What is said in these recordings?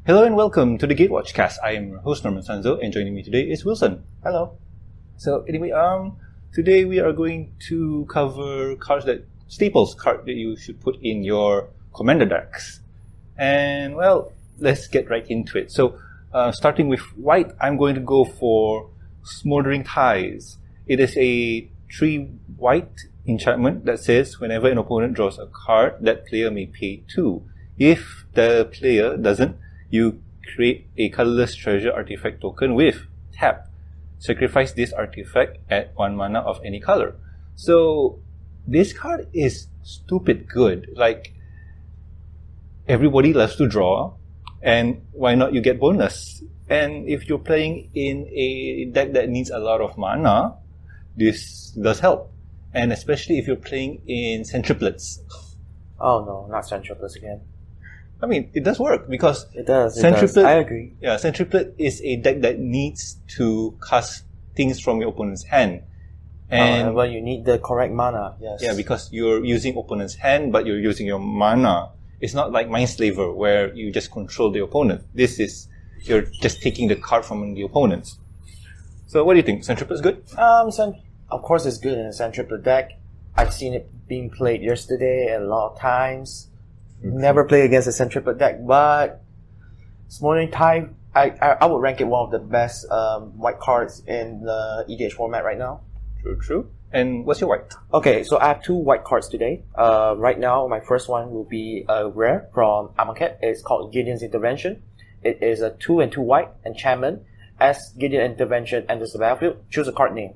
Hello and welcome to the Gatewatch Cast. I am your host Norman Sanzo, and joining me today is Wilson. Hello. So anyway, today we are going to cover staples card that you should put in your commander decks. And well, let's get right into it. So starting with white, I'm going to go for Smoldering Ties. It is a 3 white enchantment that says whenever an opponent draws a card, that player may pay 2. If the player doesn't, you create a colorless treasure artifact token with tap. Sacrifice this artifact at 1 mana of any color. So this card is stupid good. Like, everybody loves to draw, and why not you get bonus? And if you're playing in a deck that needs a lot of mana, this does help. And especially if you're playing in centuplets. Oh no, not centuplets again. I mean, it does work because It does. I agree. Yeah, centriplet is a deck that needs to cast things from your opponent's hand. And well, you need the correct mana. Yes. yeah, because you're using opponent's hand, but you're using your mana. It's not like Mindslaver where you just control the opponent. This is, you're just taking the card from the opponent. So what do you think? Centriplet's good? Of course it's good in a centriplet deck. I've seen it being played yesterday a lot of times. Never play against a centriplet deck, but Smoldering Tide, I would rank it one of the best white cards in the EDH format right now. True. And what's your white? Okay, so I have 2 white cards today. Right now, my first one will be a rare from Amonkhet. It's called Gideon's Intervention. It is a 2 and 2 white enchantment. As Gideon's Intervention enters the battlefield, choose a card name.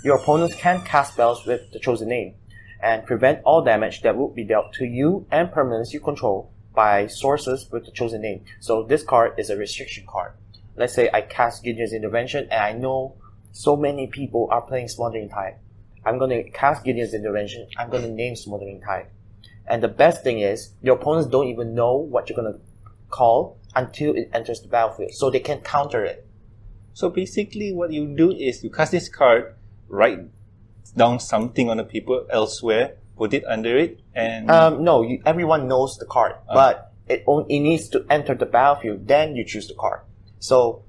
Your opponents can cast spells with the chosen name and prevent all damage that would be dealt to you and permanents you control by sources with the chosen name. So this card is a restriction card. Let's say I cast Gideon's Intervention and I know so many people are playing Smoldering Tide. I'm going to cast Gideon's Intervention. I'm going to name Smoldering Tide. And the best thing is, your opponents don't even know what you're going to call until it enters the battlefield. So they can counter it. So basically what you do is you cast this card, write down something on the paper elsewhere, put it under it, and... No, everyone knows the card, but it needs to enter the battlefield, then you choose the card. So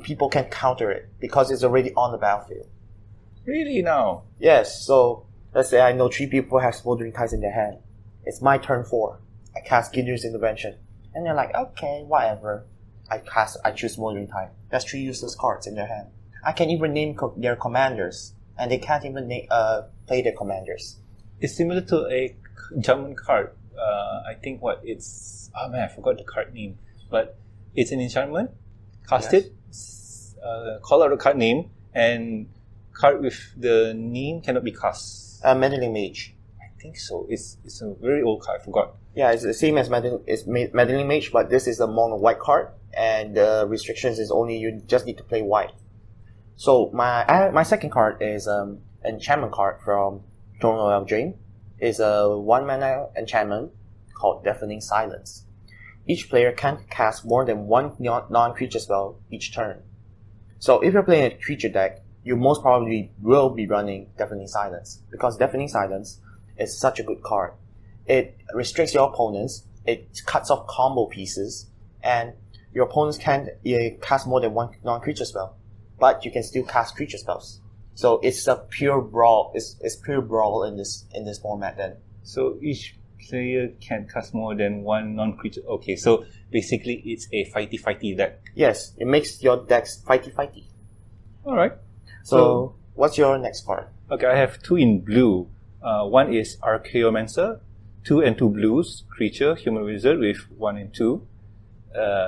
people can counter it because it's already on the battlefield. Really now? Yes, so let's say I know 3 people have Smoldering Ties in their hand. It's my turn 4. I cast Gideon's Intervention. And they're like, okay, whatever. I choose Smoldering Tide. That's 3 useless cards in their hand. I can even name their commanders. And they can't even play their commanders. It's similar to a enchantment card. I think I forgot the card name. But it's an enchantment. Cast it, call out a card name, and card with the name cannot be cast. Meddling Mage. I think so. It's a very old card. I forgot. Yeah, it's the same as Meddling Mage, but this is a mono white card, and the restrictions is only you just need to play white. So my second card is an enchantment card from Throne of Eldraine. It's a 1 mana enchantment called Deafening Silence. Each player can cast more than 1 non-creature spell each turn. So if you're playing a creature deck, you most probably will be running Deafening Silence, because Deafening Silence is such a good card. It restricts your opponents, it cuts off combo pieces, and your opponents can't cast more than 1 non-creature spell. But you can still cast creature spells. So it's a pure brawl. It's pure brawl in this format then. So each player can cast more than 1 non-creature. Okay, so basically it's a fighty deck. Yes, it makes your decks fighty. Alright. So what's your next card? Okay, I have 2 in blue. One is Archaeomancer, 2 and 2 blues, creature, human wizard with 1 and 2.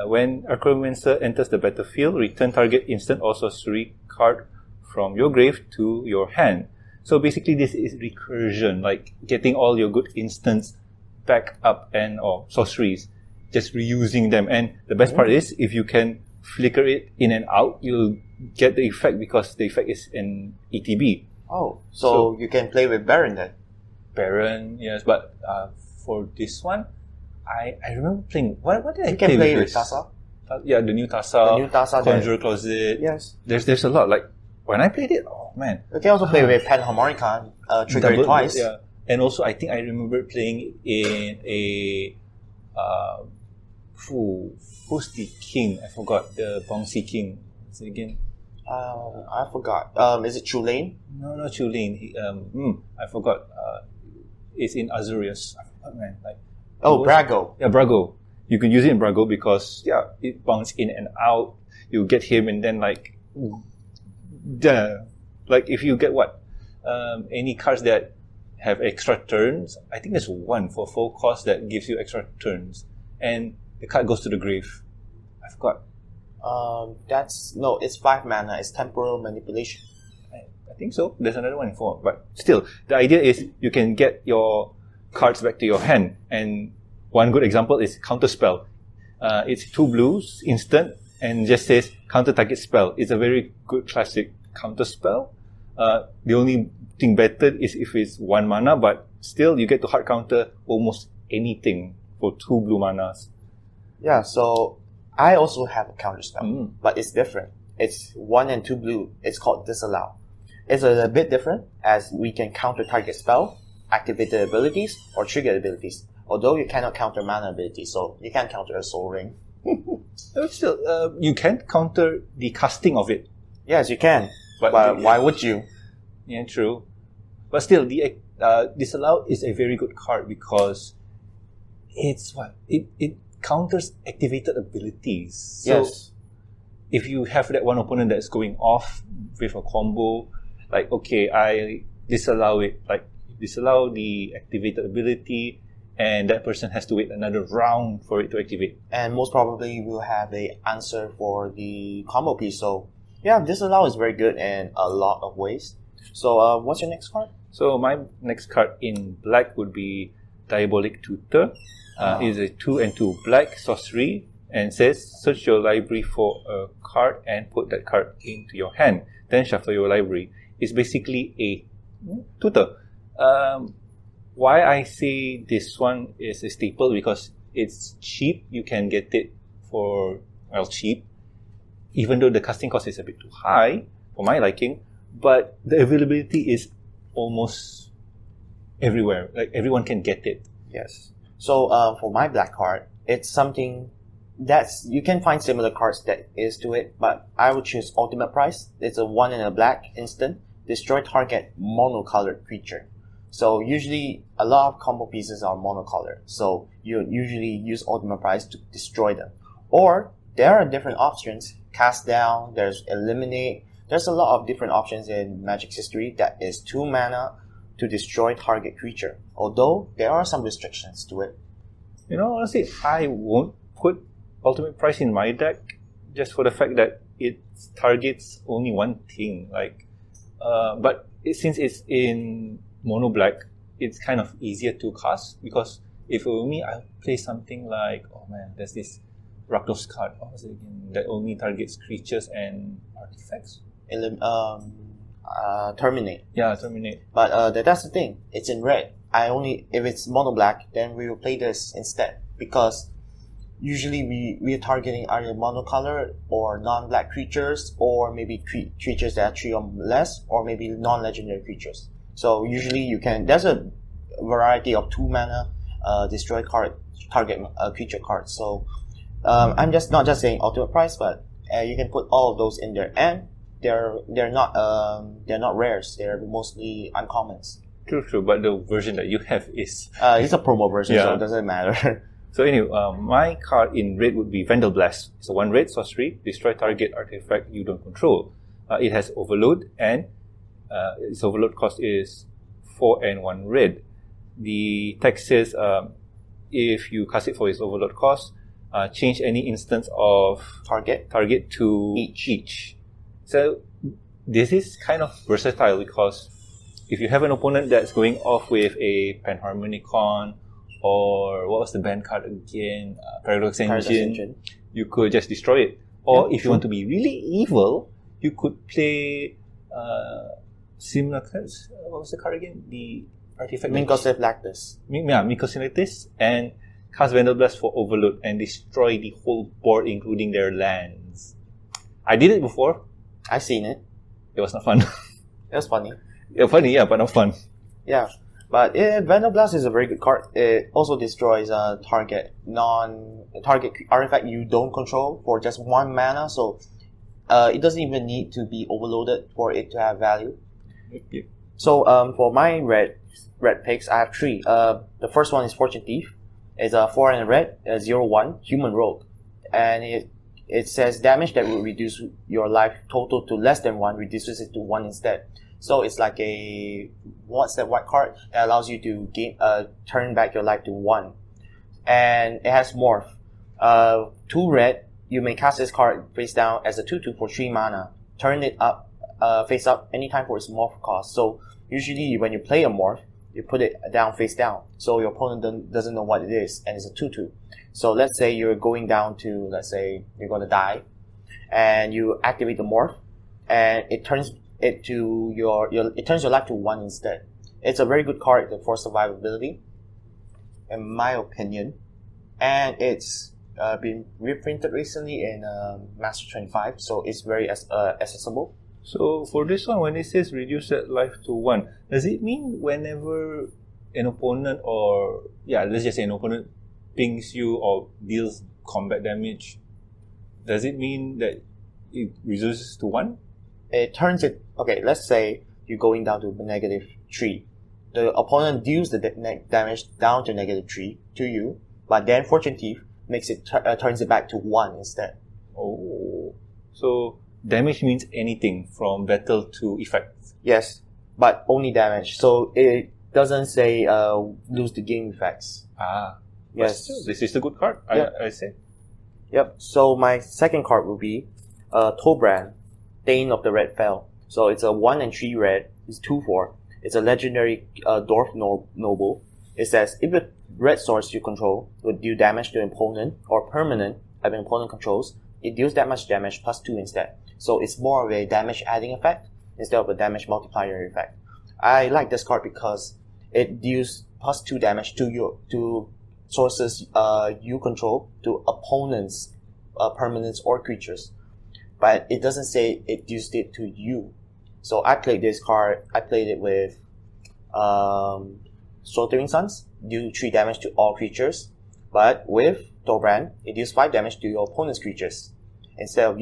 When Archaeomancer enters the battlefield, return target instant or sorcery card from your grave to your hand. So basically this is recursion, like getting all your good instants back up or sorceries, just reusing them. And the best part is, if you can flicker it in and out, you'll get the effect because the effect is an ETB. Oh, so you can play with Baron then? Baron, yes, but for this one, I remember playing. What did I play with? You can play with Tassa. Yeah, the new Tassa. Conjure Closet. Yes. There's a lot. Like when I played it, oh man. You can also play with Panharmonica, trigger it twice. Yeah. And also I think I remember playing in a Who's the king? I forgot. The bouncy king. What's it again? I forgot. Is it Chulane? No, not Chulane. I forgot. It's in Azurius. I forgot, man. Brago. Yeah, Brago. You can use it in Brago because it bounces in and out. You get him, and then if you get any cards that have extra turns. I think there's one for full cost that gives you extra turns, and the card goes to the grave. I forgot. It's 5 mana. It's temporal manipulation. I think so. There's another one in 4, but still, the idea is you can get your cards back to your hand. And one good example is counter spell. It's 2 blues, instant, and just says counter target spell. It's a very good classic counter spell. The only thing better is if it's 1 mana, but still you get to hard counter almost anything for 2 blue manas. Yeah, so I also have a counter spell, but it's different. It's 1 and 2 blue. It's called Disallow. It's a bit different as we can counter target spell, activated abilities, or triggered abilities. Although you cannot counter mana abilities, so you can counter a soul ring. Still, you can counter the casting of it. Yes, you can. But why would you? Yeah, true. But still, the Disallow is a very good card because it counters activated abilities. So yes. If you have that one opponent that's going off with a combo, I disallow it, disallow the activated ability, and that person has to wait another round for it to activate. And most probably we'll have an answer for the combo piece. So yeah, Disallow is very good in a lot of ways. So what's your next card? So my next card in black would be Diabolic Tutor. It's a 2 and 2 black sorcery and says search your library for a card and put that card into your hand. Then shuffle your library. It's basically a tutor. Why I say this one is a staple because it's cheap. You can get it for cheap, even though the casting cost is a bit too high for my liking. But the availability is almost everywhere. Everyone can get it. Yes. So for my black card, it's something that's you can find similar cards that is to it, but I would choose Ultimate Price. It's a 1 and a black instant. Destroy target monocolored creature. So usually a lot of combo pieces are monocolored. So you usually use Ultimate Price to destroy them. Or there are different options. Cast down, there's eliminate. There's a lot of different options in Magic's history that is 2 mana to destroy target creature. Although there are some restrictions to it. Honestly, I won't put Ultimate Price in my deck just for the fact that it targets only one thing. But since it's in mono black, it's kind of easier to cast because if it were me, I'll play something like, there's this Rakdos card. What was it again? That only targets creatures and artifacts. Terminate. Yeah, Terminate. But that's the thing. It's in red. If it's mono black, then we will play this instead because usually we are targeting either monocolor or non-black creatures or maybe creatures that are 3 or less or maybe non-legendary creatures. So usually there's a variety of 2 mana destroy target creature cards. So I'm just not just saying Ultimate Price, but you can put all of those in there, and they're not rares. They're mostly uncommons. True. But the version that you have is it's a promo version, so it doesn't matter. So anyway, my card in red would be Vandal Blast. It's a 1 red sorcery. Destroy target artifact you don't control. It has Overload, and its Overload cost is 4 and 1 red. The text says if you cast it for its Overload cost, change any instance of target to each. So this is kind of versatile because if you have an opponent that's going off with a Panharmonicon or what was the band card again? Paradox Engine. You could just destroy it. Or if you want to be really evil, you could play similar cards. What was the card again? The artifact. Minkosif Lactus. Minkosif Lactus, and cast Vandal Blast for Overload and destroy the whole board, including their lands. I did it before. I've seen it. It was not fun. It was funny. Yeah, funny, but not fun. Yeah. But Vandal Blast is a very good card. It also destroys a target artifact you don't control for just 1 mana, so it doesn't even need to be overloaded for it to have value. Yep. So for my red picks, I have 3. The first one is Fortune Thief. It's a 4 and a red, 0/1 human rogue, and it says damage that will reduce your life total to less than 1 reduces it to 1 instead. So it's like a one-step white card that allows you to turn back your life to 1. And it has morph. 2 red, you may cast this card face down as a 2/2 for 3 mana. Turn it up, face up anytime for its morph cost. So usually when you play a morph, you put it down face down. So your opponent doesn't know what it is, and it's a 2/2. So let's say you're going down to, let's say you're going to die, and you activate the morph, and it turns it to it turns your life to 1 instead. It's a very good card for survivability, in my opinion, and it's been reprinted recently in Master 25, so it's very accessible. So for this one, when it says reduce that life to 1, does it mean whenever an opponent let's just say an opponent pings you or deals combat damage, does it mean that it reduces to 1? It turns it, okay, let's say you're going down to -3. The opponent deals the damage down to -3 to you, but then Fortune Thief makes it turns it back to 1 instead. Oh, so damage means anything from battle to effects. Yes, but only damage. So it doesn't say lose the game effects. Yes. Still, this is a good card, Yep. I say. Yep. So my second card will be Tobran, Thane of the Red Fell. So it's a 1 and 3 red. It's 2/4. It's a legendary dwarf noble. It says if a red source you control would deal damage to an opponent or permanent an opponent controls, it deals that much damage plus 2 instead. So it's more of a damage adding effect instead of a damage multiplier effect. I like this card because it deals plus 2 damage to sources you control, to opponents, permanents or creatures. But it doesn't say it deals it to you. So I played this card. I played it with Sweltering Suns, deal 3 damage to all creatures. But with Tobran, it deals 5 damage to your opponent's creatures instead of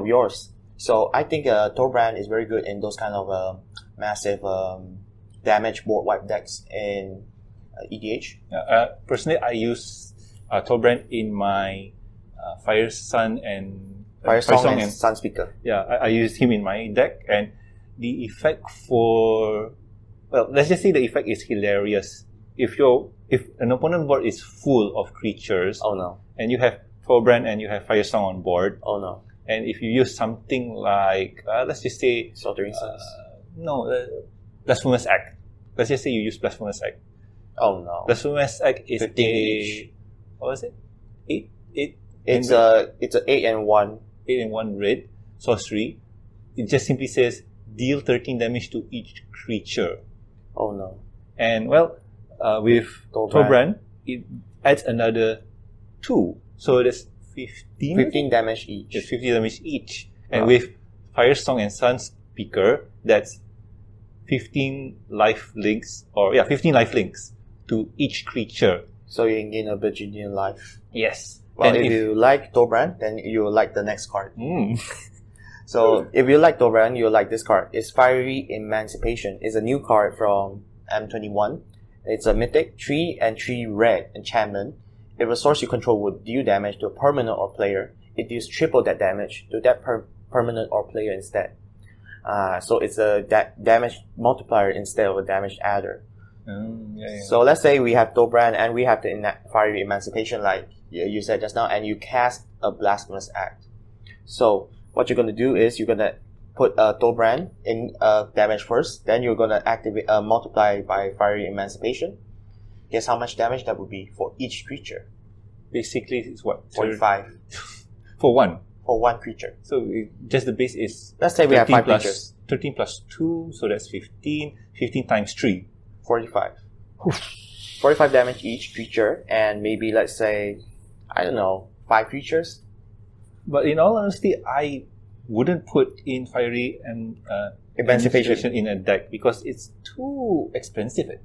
yours. So I think Tobran is very good in those kind of massive damage board wipe decks in EDH. Personally, I use Tobran in my Fire Sun and Firesong and Sunspeaker. Yeah, I use him in my deck, and the effect for, well, let's just say the effect is hilarious. If an opponent board is full of creatures, oh no, and you have Tobran and you have Firesong on board, oh no, and if you use something like let's just say Sweltering Suns, Blasphemous Act. Let's just say you use Blasphemous Act. Oh no, Blasphemous Act is 15 each. What was it? 8. It's a 8 and 1. 8 and 1 red sorcery. It just simply says deal 13 damage to each creature. Oh no. And well, with Tobran, it adds another 2. So that's 15. 15 damage each. It's 50 damage each. And with Firesong and Sunspeaker, that's 15 life links, 15 life links to each creature. So you can gain a bajillion life. Yes. Well, if you like Tobran, then you will like the next card. Mm. So if you like Tobran, you'll like this card. It's Fiery Emancipation. It's a new card from M21. It's a mythic 3 and 3 red enchantment. If a source you control would deal damage to a permanent or player, it deals triple that damage to that permanent or player instead. So it's a damage multiplier instead of a damage adder. Yeah. So let's say we have Tobran and we have the Fiery Emancipation like you said just now, and you cast a Blasphemous Act. So what you're going to do is you're going to put Tobran in damage first, then you're going to activate multiply by Fiery Emancipation. Guess how much damage that would be for each creature? Basically, it's what? 45. For one? For one creature. So just the base is... Let's say we have 5 creatures. 13 plus 2, so that's 15. 15 times 3. 45. 45 damage each creature, and maybe let's say, I don't know, 5 creatures. But in all honesty, I wouldn't put in Fiery Emancipation. in a deck because it's too expensive at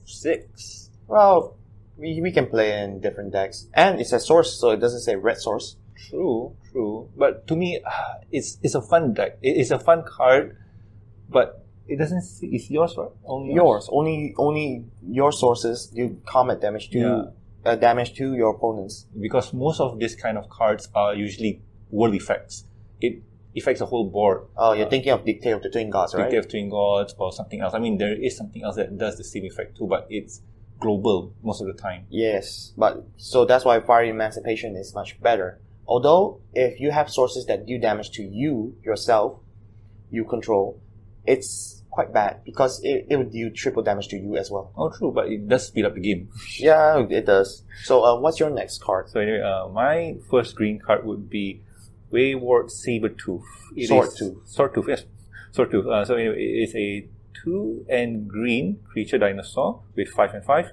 6. Well, we can play in different decks. And it's a source, so it doesn't say red source. True. But to me, it's a fun deck. It's a fun card, but it doesn't see, it's yours, right? Only Yours. Only your sources do combat damage to your opponents. Because most of these kind of cards are usually world effects. It affects the whole board. Oh, you're thinking of Dictate of the Twin Gods, right? Dictate of Twin Gods or something else. I mean, there is something else that does the same effect too, but it's global most of the time. Yes, but so that's why Fire Emancipation is much better. Although, if you have sources that do damage to you, yourself, you control, it's quite bad because it would do triple damage to you as well. Oh, true, but it does speed up the game. Yeah, it does. So, what's your next card? So anyway, my first green card would be Wayward Sabertooth. Swordtooth, yes. Swordtooth. So anyway, it is a 2 and green creature dinosaur with 5 and 5.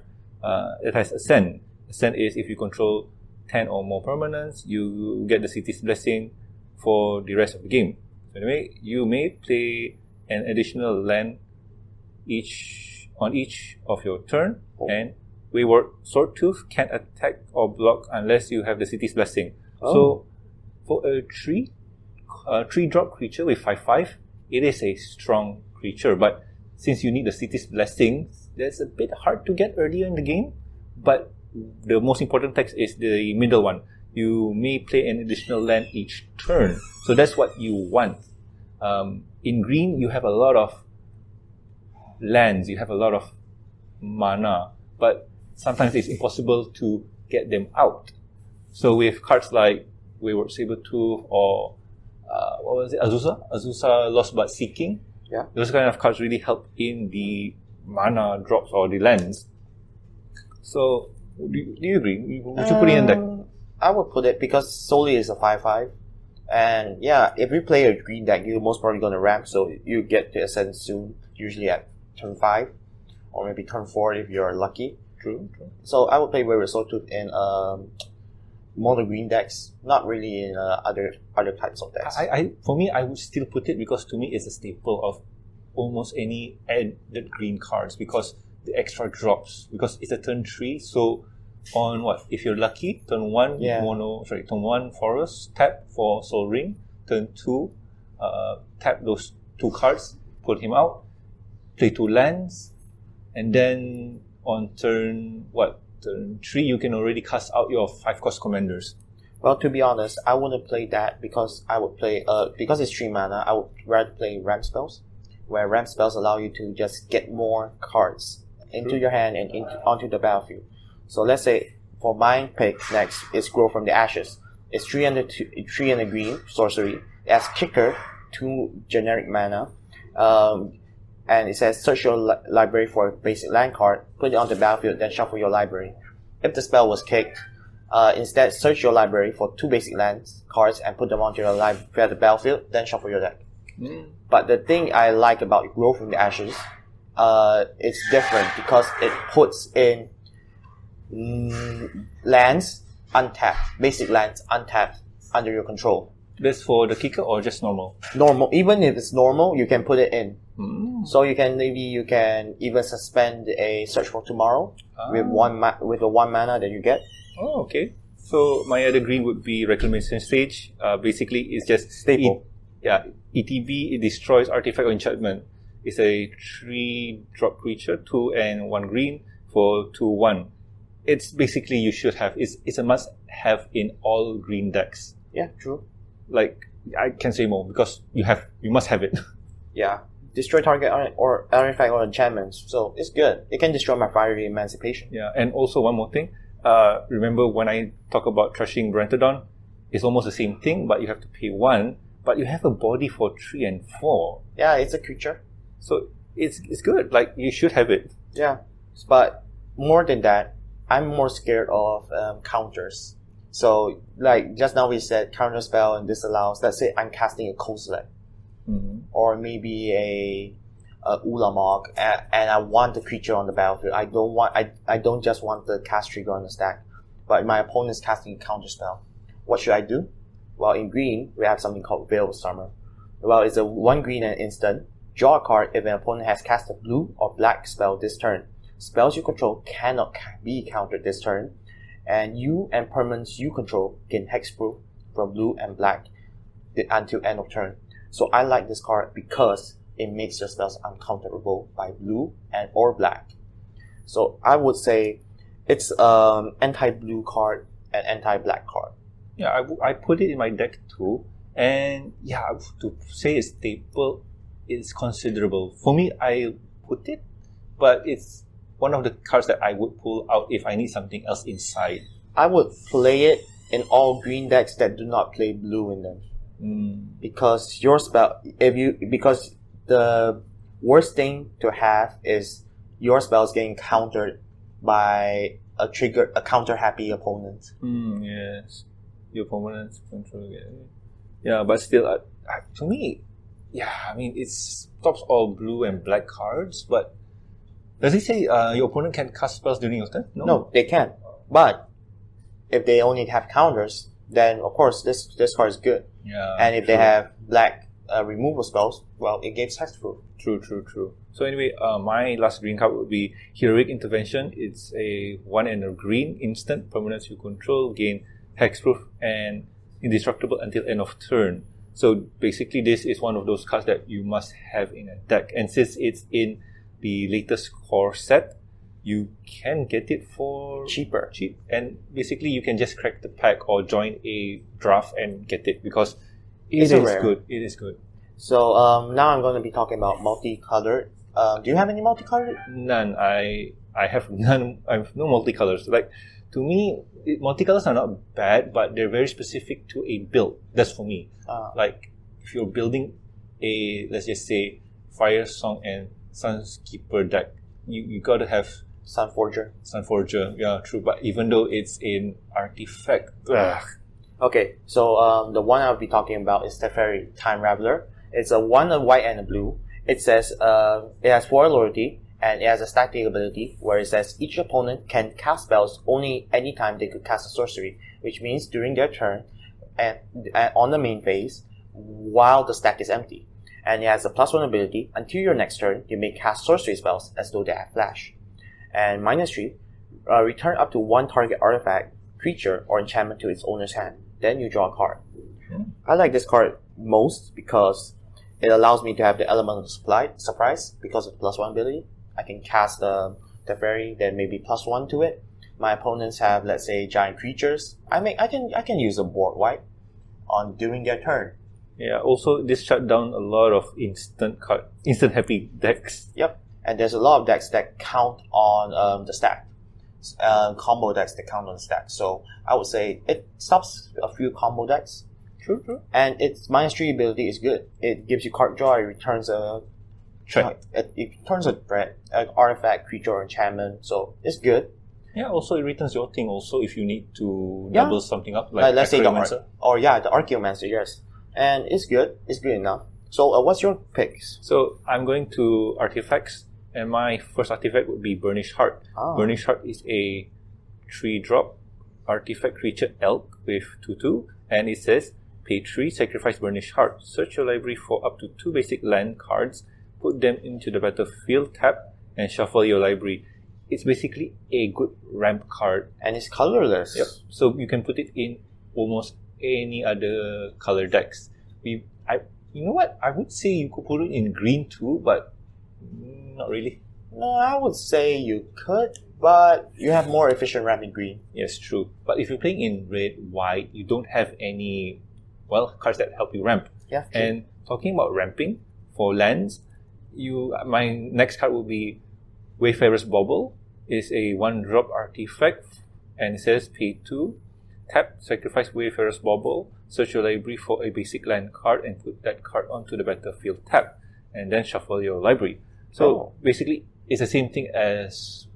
It has Ascend. Ascend is if you control 10 or more permanents, you get the City's Blessing for the rest of the game. So anyway, you may play an additional land on each of your turn, and Wayward Swordtooth can't attack or block unless you have the City's Blessing. So for a 3-drop creature with 5/5, it is a strong creature, but since you need the City's Blessing, that's a bit hard to get earlier in the game. But the most important text is the middle one. You may play an additional land each turn. So that's what you want. In green, you have a lot of lands, you have a lot of mana, but sometimes it's impossible to get them out. So with cards like Wayward Sabertooth or what was it? Azusa Lost But Seeking. Yeah. Those kind of cards really help in the mana drops or the lands. So, do you agree? Would you put it in deck? I would put it because solely is a 5/5. And yeah, if you play a green deck, you're most probably going to ramp, so you get to Ascend soon, usually at turn 5, or maybe turn 4 if you're lucky. True. So I would play Wayward Swordtooth in mono green decks, not really in other types of decks. For me, I would still put it because to me it's a staple of almost any added green cards because the extra drops, because it's a turn 3, so on what? If you're lucky, turn 1 turn 1 forest, tap for Soul Ring, turn 2, tap those 2 cards, put him out, play 2 lands, and then on turn 3 you can already cast out your 5-cost commanders. Well, to be honest, I wouldn't play that because I would play because it's 3 mana, I would rather play ramp spells, where ramp spells allow you to just get more cards into your hand and onto the battlefield. So let's say for my pick next is Grow from the Ashes. It's 3 and a green sorcery. It has Kicker, 2 generic mana, and it says search your library for a basic land card, put it on the battlefield, then shuffle your library. If the spell was kicked, instead search your library for 2 basic land cards and put them onto your the battlefield, then shuffle your deck. But the thing I like about Grow from the Ashes, it's different because it puts in lands untapped, basic lands untapped under your control. That's for the kicker or just normal? Normal. Even if it's normal, you can put it in. So you can even suspend a Search for Tomorrow with a 1 mana that you get. Oh, okay. So my other green would be Reclamation Stage. Basically, it's just staple. ETB. It destroys artifact or enchantment. It's a 3-drop creature, 2 and 1 green for 2/1. It's basically you should have. It's a must-have in all green decks. Yeah, true. Like I can say more because you must have it. Yeah, destroy target or artifact or enchantments. So it's good. It can destroy my Fiery Emancipation. Yeah, and also one more thing. Remember when I talk about Crushing Brantodon? It's almost the same thing, but you have to pay 1. But you have a body for 3 and 4. Yeah, it's a creature. So it's good. Like you should have it. Yeah, but more than that, I'm more scared of counters. So, like just now we said, counter spell and disallows. Let's say I'm casting a Kozilek, or maybe a Ulamog, and I want the creature on the battlefield. I don't just want the cast trigger on the stack, but my opponent's casting a counter spell. What should I do? Well, in green we have something called Veil of Summer. Well, it's a 1 green and instant. Draw a card if an opponent has cast a blue or black spell this turn. Spells you control cannot be countered this turn, and you and permanents you control gain hexproof from blue and black until end of turn. So I like this card because it makes your spells uncounterable by blue and or black. So I would say it's anti-blue card and anti-black card. Yeah, I put it in my deck too, and yeah, to say it's staple, it's considerable. For me, I put it, but it's one of the cards that I would pull out if I need something else inside. I would play it in all green decks that do not play blue in them. Because your spell, because the worst thing to have is your spells getting countered by a counter happy opponent. Yes, your opponent's control. Yeah, but still, to me, yeah, I mean it stops all blue and black cards. But does it say your opponent can cast spells during your turn? No, they can. But if they only have counters, then of course this card is good. Yeah, and if they have black removal spells, well, it gives hexproof. True. So anyway, my last green card would be Heroic Intervention. It's a 1 and a green instant. Permanents you control gain hexproof and indestructible until end of turn. So basically, this is one of those cards that you must have in a deck. And since it's in the latest core set, you can get it for cheap. And basically, you can just crack the pack or join a draft and get it because it is good. It is good. So now I'm going to be talking about multicolored. Do you have any multicolored? None. I have none. I have no multicolors. Like, to me, multicolors are not bad, but they're very specific to a build. That's for me. Like, if you're building a, let's just say, Fire Song and Sunskeeper deck, you got to have Sunforger. Yeah, true. But even though it's in artifact, Okay, so the one I'll be talking about is Teferi Time Raveler. It's a 1, a white, and a blue. It says it has 4 loyalty, and it has a static ability where it says each opponent can cast spells only anytime they could cast a sorcery, which means during their turn and on the main phase while the stack is empty. And it has a +1 ability. Until your next turn, you may cast sorcery spells as though they have flash. And -3, return up to 1 target artifact, creature, or enchantment to its owner's hand. Then you draw a card. I like this card most because it allows me to have the element of surprise because of the +1 ability. I can cast the Teferi, then maybe +1 to it. My opponents have, let's say, giant creatures. I can use a board wipe on during their turn. Yeah. Also, this shut down a lot of instant happy decks. Yep. And there's a lot of decks that count on the stack. Combo decks that count on the stack. So I would say it stops a few combo decks. True. And its -3 ability is good. It gives you card draw. It returns a an artifact, creature, or enchantment. So it's good. Yeah. Also, it returns your thing. Also, if you need to double something up, like let's say the Archaeomancer. Yes, and it's good. It's good enough. So what's your picks? So I'm going to artifacts, and my first artifact would be Burnished Heart. Burnished Heart is a 3-drop artifact creature elk with 2/2, and it says pay 3, sacrifice Burnished Heart. Search your library for up to 2 basic land cards, put them into the battlefield tab, and shuffle your library. It's basically a good ramp card. And it's colorless. Yep. So you can put it in almost any other color decks. You know what? I would say you could put it in green too, but not really. No, I would say you could, but you have more efficient ramp in green. Yes, true. But if you're playing in red, white, you don't have any, cards that help you ramp. Yeah. True. And talking about ramping, for lands, my next card will be Wayfarer's Bauble. It's a 1-drop artifact, and it says pay 2, tap, sacrifice Wayfarer's Bauble, search your library for a basic land card, and put that card onto the battlefield tab, and then shuffle your library. So basically, it's the same thing as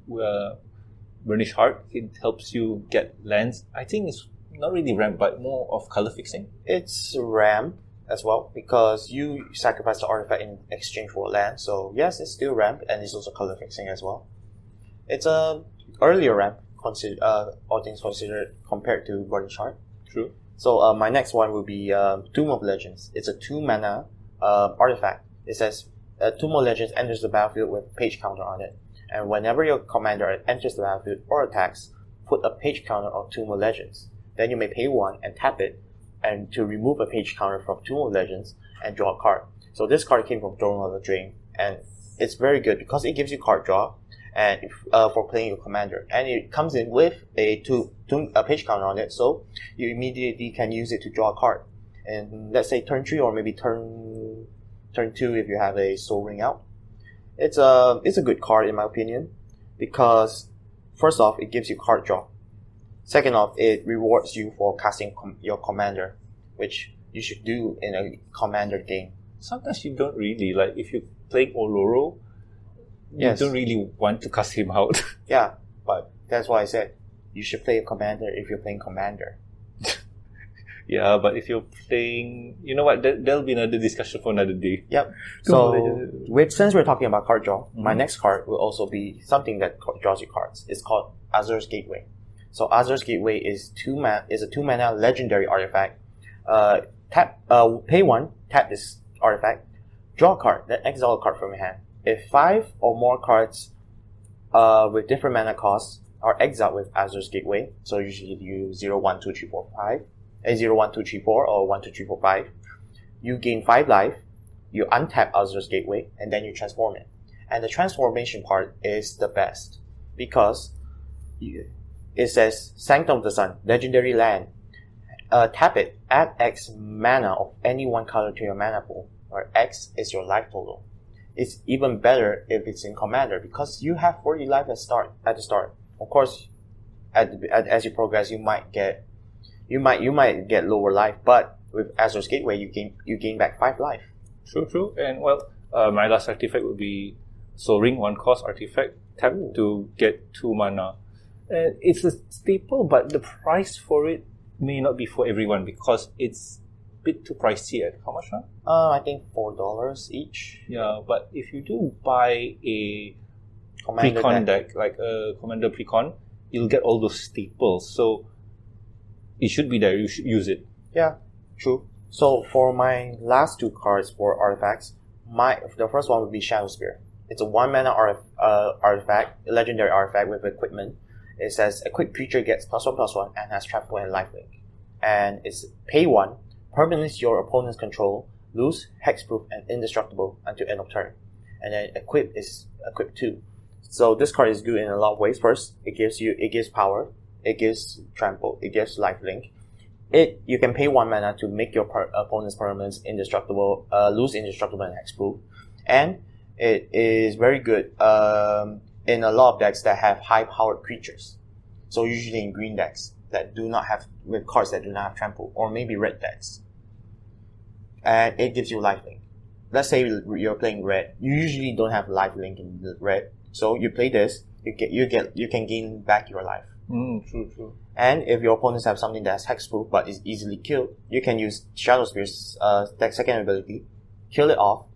Burnished Heart. It helps you get lands. I think it's not really ramp, but more of color fixing. It's ramp as well because you sacrifice the artifact in exchange for land. So yes, it's still ramp, and it's also color fixing as well. It's a earlier ramp, all things considered, compared to Burnished Heart. True. So my next one will be Tomb of Legends. It's a 2-mana artifact. It says Two More Legends enters the battlefield with page counter on it. And whenever your commander enters the battlefield or attacks, put a page counter on Two More Legends. Then you may pay 1 and tap it, and to remove a page counter from Two More Legends and draw a card. So this card came from Throne of the Drain, and it's very good because it gives you card draw and for playing your commander. And it comes in with a page counter on it, so you immediately can use it to draw a card. And let's say turn 3 or maybe turn 2 if you have a Soul Ring out. It's a good card in my opinion because first off, it gives you card draw. Second off, it rewards you for casting your commander, which you should do in a commander game. Sometimes you don't really, like if you're playing Oloro, Yes. you don't really want to cast him out. Yeah, but that's why I said you should play a commander if you're playing commander. Yeah, but if you're playing, you know what, there'll be another discussion for another day. Yep. So, since we're talking about card draw, my next card will also be something that draws you cards. It's called Azur's Gateway. So Azur's Gateway is a 2-mana legendary artifact. Pay 1, tap this artifact, draw a card, then exile a card from your hand. If 5 or more cards with different mana costs are exiled with Azur's Gateway, so usually you 0, 1, 2, 3, 4, 5, 0, 1, 2, 3, 4, or 1, 2, 3, 4, 5, you gain 5 life, you untap Azur's Gateway, and then you transform it. And the transformation part is the best because it says Sanctum of the Sun, legendary land. Tap it, add X mana of any one color to your mana pool, where X is your life total. It's even better if it's in Commander because you have 40 life at the start. Of course, as you progress, you might get lower life, but with Azur's Gateway, you gain back 5 life. True. And well, my last artifact would be Soul Ring, 1 cost artifact, tap to get 2 mana. And it's a staple, but the price for it may not be for everyone because it's a bit too pricey at how much now? I think $4 each. Yeah, but if you do buy a Commander precon deck, like a Commander precon, you'll get all those staples. So it should be there. You should use it. Yeah, true. So for my last 2 cards for artifacts, the first one would be Shadow Spear. It's a 1-mana artifact, a legendary artifact with equipment. It says equipped creature gets +1/+1 and has trample and lifelink. And it's pay 1, permanents your opponent's control, lose, hexproof, and indestructible until end of turn. And then equip is equip 2. So this card is good in a lot of ways. First, it gives power, it gives trample, it gives lifelink. You can pay 1 mana to make your opponent's permanents indestructible, lose indestructible and hexproof. And it is very good in a lot of decks that have high-powered creatures. So usually in green decks with cards that do not have trample, or maybe red decks. And it gives you lifelink. Let's say you're playing red. You usually don't have lifelink in the red, so you play this. You can gain back your life. True. And if your opponents have something that's hexproof but is easily killed, you can use Shadow Spear's second ability, kill it off,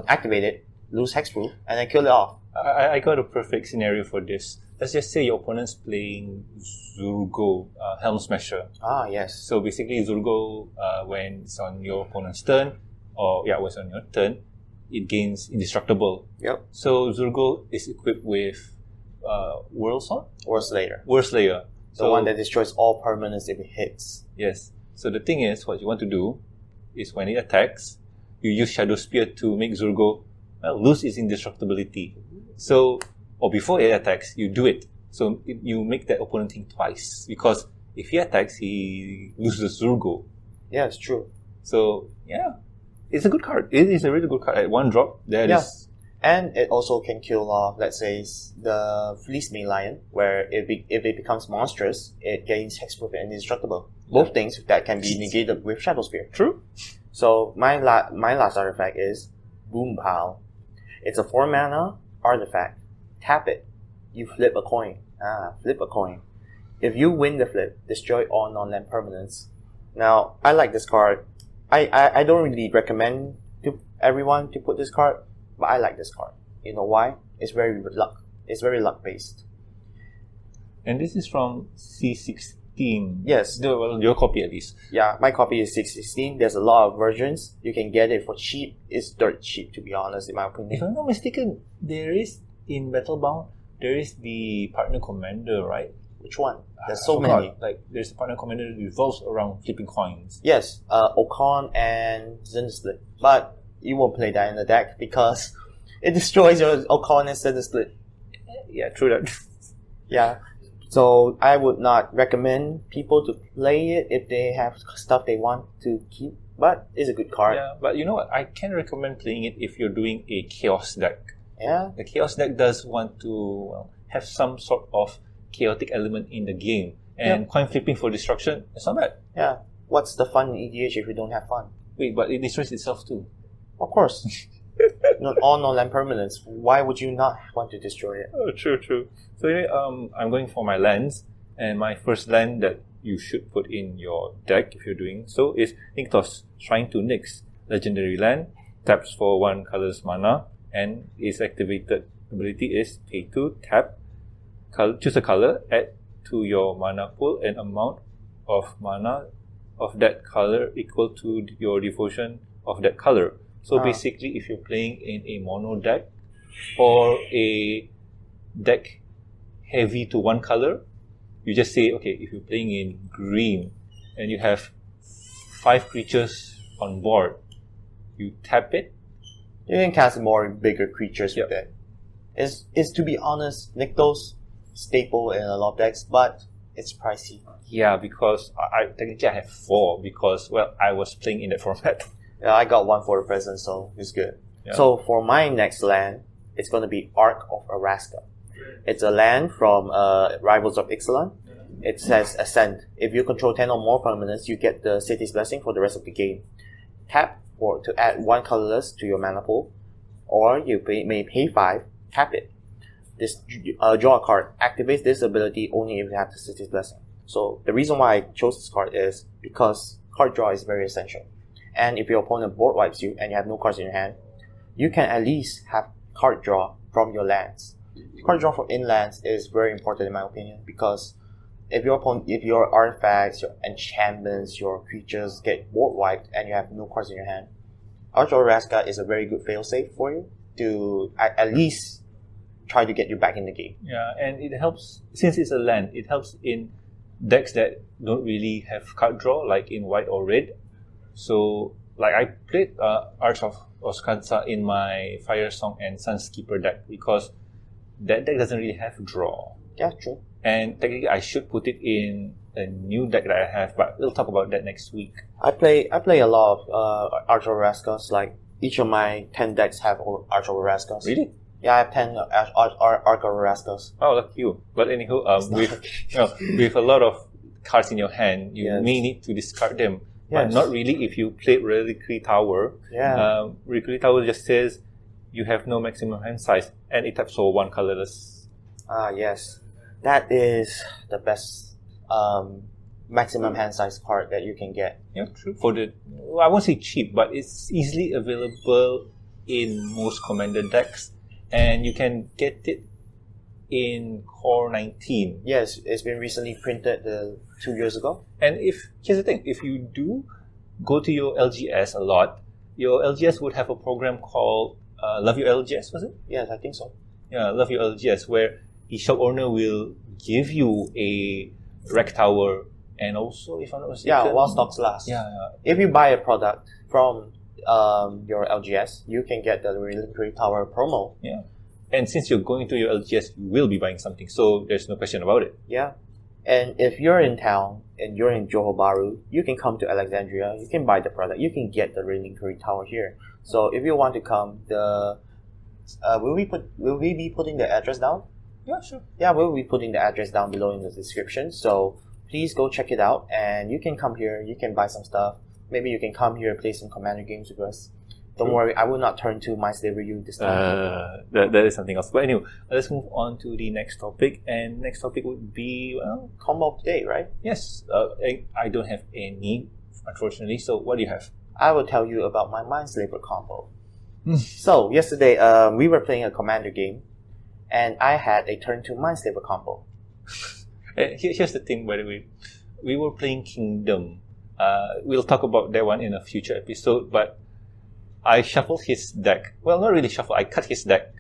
activate it, lose hexproof, and then kill it off. I got a perfect scenario for this. Let's just say your opponent's playing Zurgo, Helm Smasher. Ah, yes. So basically Zurgo, when it's on your opponent's turn, when it's on your turn, it gains indestructible. Yep. So Zurgo is equipped with Whirlsong? Whirlslayer. The one that destroys all permanents if it hits. Yes. So the thing is, what you want to do is when it attacks, you use Shadow Spear to make Zurgo lose its indestructibility. So, or before it attacks, you do it. So you make that opponent think twice. Because if he attacks, he loses Zurgo. Yeah, it's true. So, yeah. It's a good card. It is a really good card. At 1 drop, is... And it also can kill off, let's say, the Fleece Mane Lion, where if it becomes monstrous, it gains hexproof and indestructible. Both things that can be negated with Shadow Spear. True. So my last artifact is Boom Pile. It's a 4-mana artifact. Tap it. You flip a coin. Flip a coin. If you win the flip, destroy all non-land permanents. Now, I like this card. I don't really recommend to everyone to put this card, but I like this card. You know why? It's very luck based. And this is from C16 616. Yes. Your copy at least. Yeah, my copy is 616. There's a lot of versions. You can get it for cheap. It's dirt cheap, to be honest, in my opinion. If I'm not mistaken, there is in Battlebound, there is the partner commander, right? Which one? There's I so forgot. many. Like, there's a partner commander that revolves around flipping coins. Yes, Ocon and Zensplit. But you won't play that in the deck because it destroys your Ocon and Zensplit. Yeah, true that. Yeah. So I would not recommend people to play it if they have stuff they want to keep. But it's a good card. Yeah, but you know what? I can recommend playing it if you're doing a chaos deck. Yeah. The chaos deck does want to have some sort of chaotic element in the game. And coin flipping for destruction, it's not bad. Yeah. What's the fun in EDH if you don't have fun? Wait, but it destroys itself too. Of course. Not all non-land permanents. Why would you not want to destroy it? Oh, true. So anyway, I'm going for my lands. And my first land that you should put in your deck if you're doing so is Nykthos, Shrine to Nyx. Legendary land, taps for 1 colorless mana, and its activated ability is pay 2, tap, choose a color, add to your mana pool an amount of mana of that color equal to your devotion of that color. So basically, if you're playing in a mono deck or a deck heavy to one color, you just say, okay, if you're playing in green and you have 5 creatures on board, you tap it. You can cast more bigger creatures with it. It's to be honest, Nykthos staple in a lot of decks, but it's pricey. Yeah, because I technically I have 4 because, well, I was playing in that format. Yeah, I got 1 for the present, so it's good. Yeah. So for my next land, it's going to be Ark of Araska. It's a land from Rivals of Ixalan. It says Ascend. If you control 10 or more permanents, you get the City's Blessing for the rest of the game. Tap to add 1 colorless to your mana pool, or you may pay 5, tap it. This draw a card. Activates this ability only if you have the City's Blessing. So the reason why I chose this card is because card draw is very essential. And if your opponent board wipes you and you have no cards in your hand, you can at least have card draw from your lands. Card draw from inlands is very important in my opinion because if your artifacts, your enchantments, your creatures get board wiped and you have no cards in your hand, Arch of Araska is a very good failsafe for you to at least try to get you back in the game. Yeah, and it helps, since it's a land, it helps in decks that don't really have card draw, like in white or red. So, like I played Arch of Oskansa in my Fire Song and Sunskeeper deck because that deck doesn't really have draw. Yeah, true. And technically I should put it in a new deck that I have, but we'll talk about that next week. I play a lot of Arch of Araskas. Like each of my 10 decks have Arch of Araskas. Really? Yeah, I have 10 Arch of Araskas. Oh, lucky you. But anywho, with a lot of cards in your hand, you may need to discard them. But not really if you play Reliquary Tower. Yeah. Reliquary Tower just says you have no maximum hand size, and it taps for 1 colorless. Yes. That is the best maximum hand size card that you can get. Yeah, true. I won't say cheap, but it's easily available in most commander decks, and you can get it in Core 19. Yes, it's been recently printed 2 years ago. And here's the thing, if you do go to your LGS a lot, your LGS would have a program called Love Your LGS, was it? Yes, I think so. Yeah, Love Your LGS, where the shop owner will give you a Rec Tower, and also, if I'm not mistaken... Yeah, while stocks last. Yeah. If you buy a product from your LGS, you can get the Reliquary Tower promo. Yeah. And since you're going to your LGS, you will be buying something, so there's no question about it. Yeah. And if you're in town and you're in Johor Bahru, you can come to Alexandria, you can buy the product, you can get the Reliquary Tower here. So if you want to come, will we be putting the address down? Yeah, sure. Yeah, we'll be putting the address down below in the description. So please go check it out, and you can come here, you can buy some stuff. Maybe you can come here and play some Commander games with us. Don't worry, I will not turn to My Slave Review this time. That is something else. But anyway, let's move on to the next topic. And next topic would be, combo of the day, right? Yes. I don't have any, unfortunately. So what do you have? I will tell you about my Mindslaver combo. So, yesterday, we were playing a Commander game, and I had a turn 2 Mindslaver combo. Here's the thing, by the way. we were playing Kingdom. We'll talk about that one in a future episode, but I shuffled his deck. Well, not really shuffle. I cut his deck.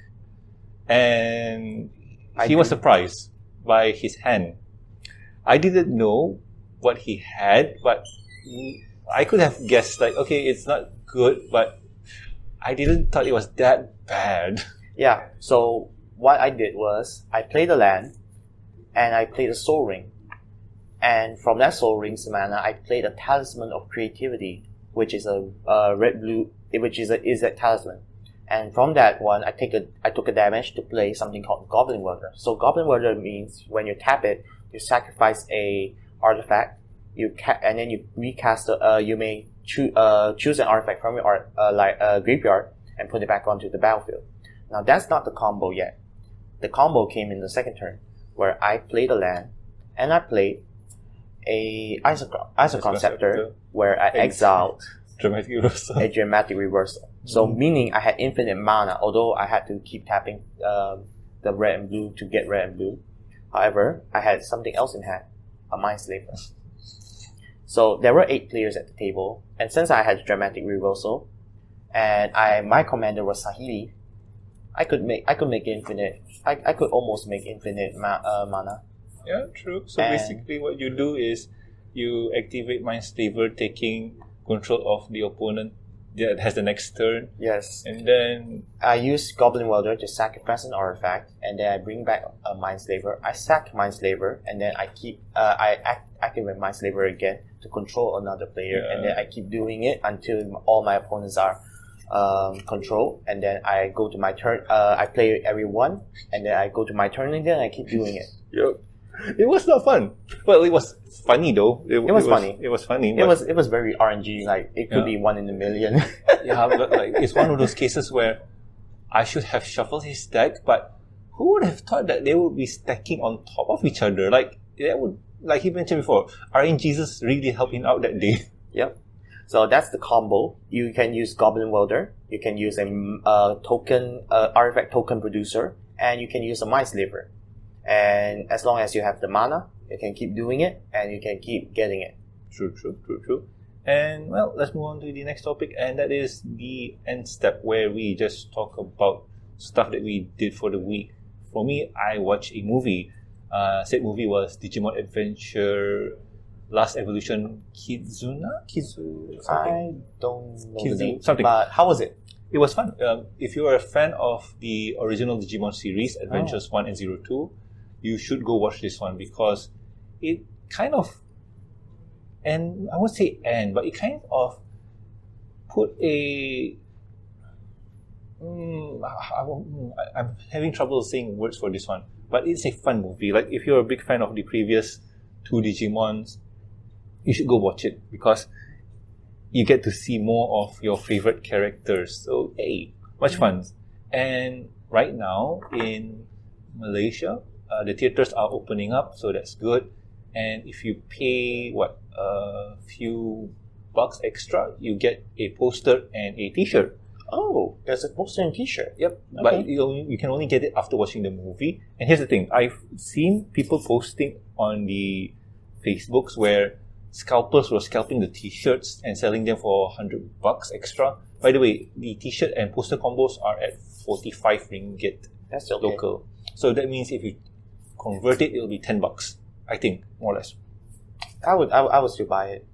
And he was surprised by his hand. I didn't know what he had, but I could have guessed, like, okay, it's not good, but I didn't thought it was that bad. Yeah, so what I did was, I played a land, and I played a Soul Ring. And from that Soul Ring's mana, I played a Talisman of Creativity, which is a red-blue, which is a talisman. And from that one, I took a damage to play something called Goblin Welder. So Goblin Welder means when you tap it, you sacrifice a artifact, and then you recast. You may choose an artifact from your graveyard and put it back onto the battlefield. Now that's not the combo yet. The combo came in the second turn, where I played a land, and I played a Isochron Scepter, where I exiled Dramatic reversal. a dramatic reversal. So meaning I had infinite mana, although I had to keep tapping the red and blue to get red and blue. However, I had something else in hand, a Mindslaver. So there were 8 players at the table, and since I had dramatic reversal, and my commander was Sahili, I could almost make infinite mana. Yeah, true. So basically what you do is you activate Mindslaver, taking control of the opponent that has the next turn. Yes. And then I use Goblin Welder to sacrifice an artifact, and then I bring back a Mindslaver. I sack Mindslaver, and then I activate Mindslaver again to control another player, and then I keep doing it until all my opponents are controlled, and then I go to my turn. I play every one, and then I go to my turn again, and I keep doing it. Yep. It was not fun. Well, it was funny though. It was funny. It was funny. It was very RNG. Like it could be 1 in a million. Yeah, but like it's one of those cases where I should have shuffled his deck, but who would have thought that they would be stacking on top of each other? Like that would, like he mentioned before, RNGesus really helped him out that day. Yep. So that's the combo. You can use Goblin Welder. You can use a token artifact token producer, and you can use a Mindslaver. And as long as you have the mana, you can keep doing it, and you can keep getting it. True. And well, let's move on to the next topic, and that is the end step, where we just talk about stuff that we did for the week. For me, I watched a movie. Said movie was Digimon Adventure Last Evolution Kizu something. I don't know the name, something. but how was it? It was fun. If you are a fan of the original Digimon series, Adventures 1 and 02, you should go watch this one, because it kind of, and I won't say but it kind of put a I'm having trouble saying words for this one, but it's a fun movie. Like if you're a big fan of the previous 2 Digimons, you should go watch it, because you get to see more of your favorite characters. So hey, much fun. And right now in Malaysia, the theaters are opening up, so that's good. And if you pay a few bucks extra, you get a poster and a t-shirt. Oh, there's a poster and t-shirt. Yep. Okay. But you can only get it after watching the movie. And here's the thing, I've seen people posting on the Facebooks where scalpers were scalping the t-shirts and selling them for $100 extra. By the way, the t-shirt and poster combos are at 45 ringgit. That's okay. Local. So that means if you convert it, it'll be $10, I think, more or less. I would still buy it.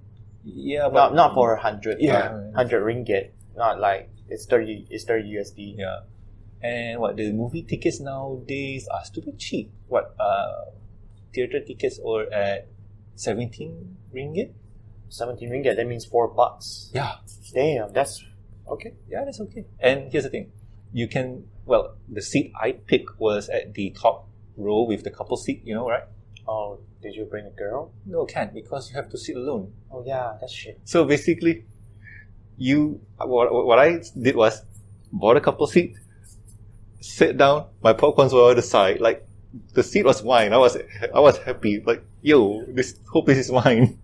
Yeah, but not for 100. Yeah, 100 ringgit. Not like it's 30 USD. Yeah. And the movie tickets nowadays are stupid cheap. Theater tickets are at 17 ringgit? 17 ringgit, that means $4. Yeah. Damn, that's okay. Yeah, that's okay. And here's the thing. You can, the seat I picked was at the top row with the couple seat, right? Oh, did you bring a girl? No, can't, because you have to sit alone. Oh yeah, that's shit. So basically, what I did was bought a couple seat, sit down, my popcorns were on the side, like the seat was mine. I was happy, like, yo, hope this is mine.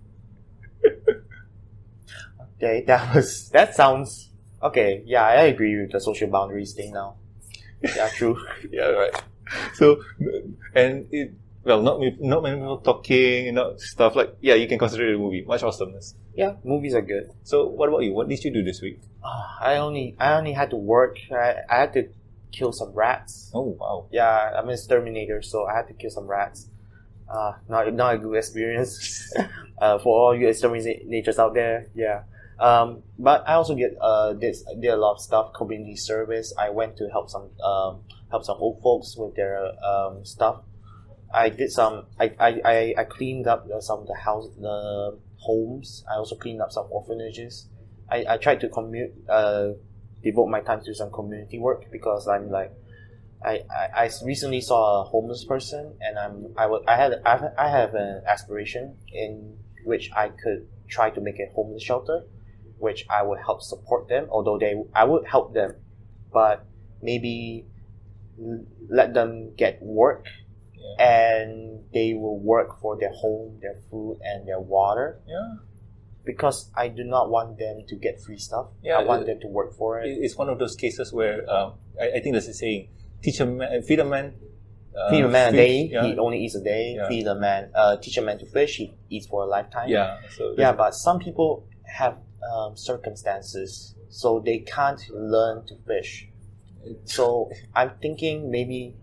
Okay, that sounds okay. Yeah, I agree with the social boundaries thing now. Yeah, true. Yeah, right. So, and well, not many people talking, stuff like, yeah, you can consider it a movie. Much awesomeness. Yeah, movies are good. So, what about you? What did you do this week? I only had to work. I had to kill some rats. Oh, wow. Yeah, I'm an exterminator, so I had to kill some rats. Not a good experience for all you exterminators out there. Yeah. But I also did a lot of stuff, community service. I went to help some old folks with their stuff. I did some. I cleaned up some of the homes. I also cleaned up some orphanages. I tried to devote my time to some community work because I'm like, I recently saw a homeless person, and I have an aspiration in which I could try to make a homeless shelter, which I would help support them. Although I would help them, but maybe let them get work, and they will work for their home, their food, and their water. Yeah. Because I do not want them to get free stuff. Yeah, I want them to work for it. It's one of those cases where I think there's a saying: feed a man a day, yeah. he only eats a day. Yeah. Teach a man to fish, he eats for a lifetime. Yeah. But some people have circumstances, so they can't learn to fish. So I'm thinking maybe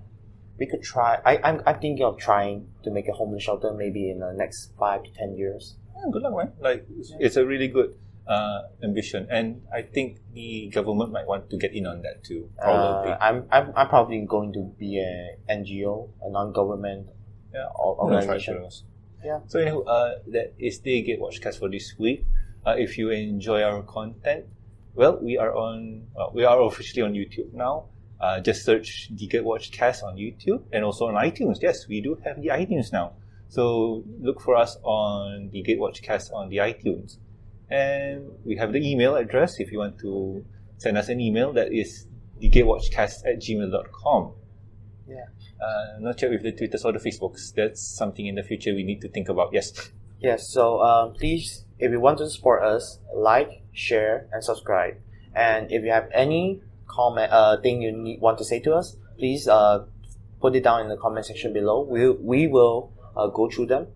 we could try. I'm thinking of trying to make a homeless shelter maybe in the next 5 to 10 years. Yeah, good luck, man. It's a really good ambition, and I think the government might want to get in on that too. Probably. I'm probably going to be an NGO, a non-government organization. Yeah. So that is the Gatewatch Cast for this week. If you enjoy our content, well, we are officially on YouTube now. Just search the Gatewatch Cast on YouTube and also on iTunes. Yes, we do have the iTunes now. So look for us on the Gatewatch Cast on the iTunes. And we have the email address if you want to send us an email. That is thegatewatchcast@gmail.com. Yeah. Not sure if the Twitters or the Facebooks. That's something in the future we need to think about. Yes. Yes. So please, if you want to support us, like, share, and subscribe. And if you have any comment, thing you want to say to us, please put it down in the comment section below. We will go through them.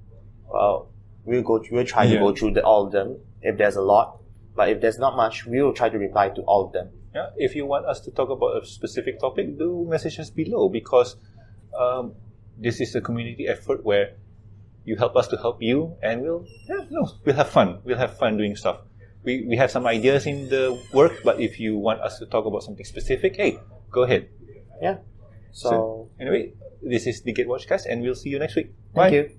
We'll try to go through all of them if there's a lot. But if there's not much, we will try to reply to all of them. Yeah. If you want us to talk about a specific topic, do message us below, because this is a community effort where you help us to help you, and we'll have fun. We'll have fun doing stuff. We have some ideas in the work, but if you want us to talk about something specific, hey, go ahead. Yeah. So anyway, this is the Gatewatch Cast, and we'll see you next week. Bye. Thank you.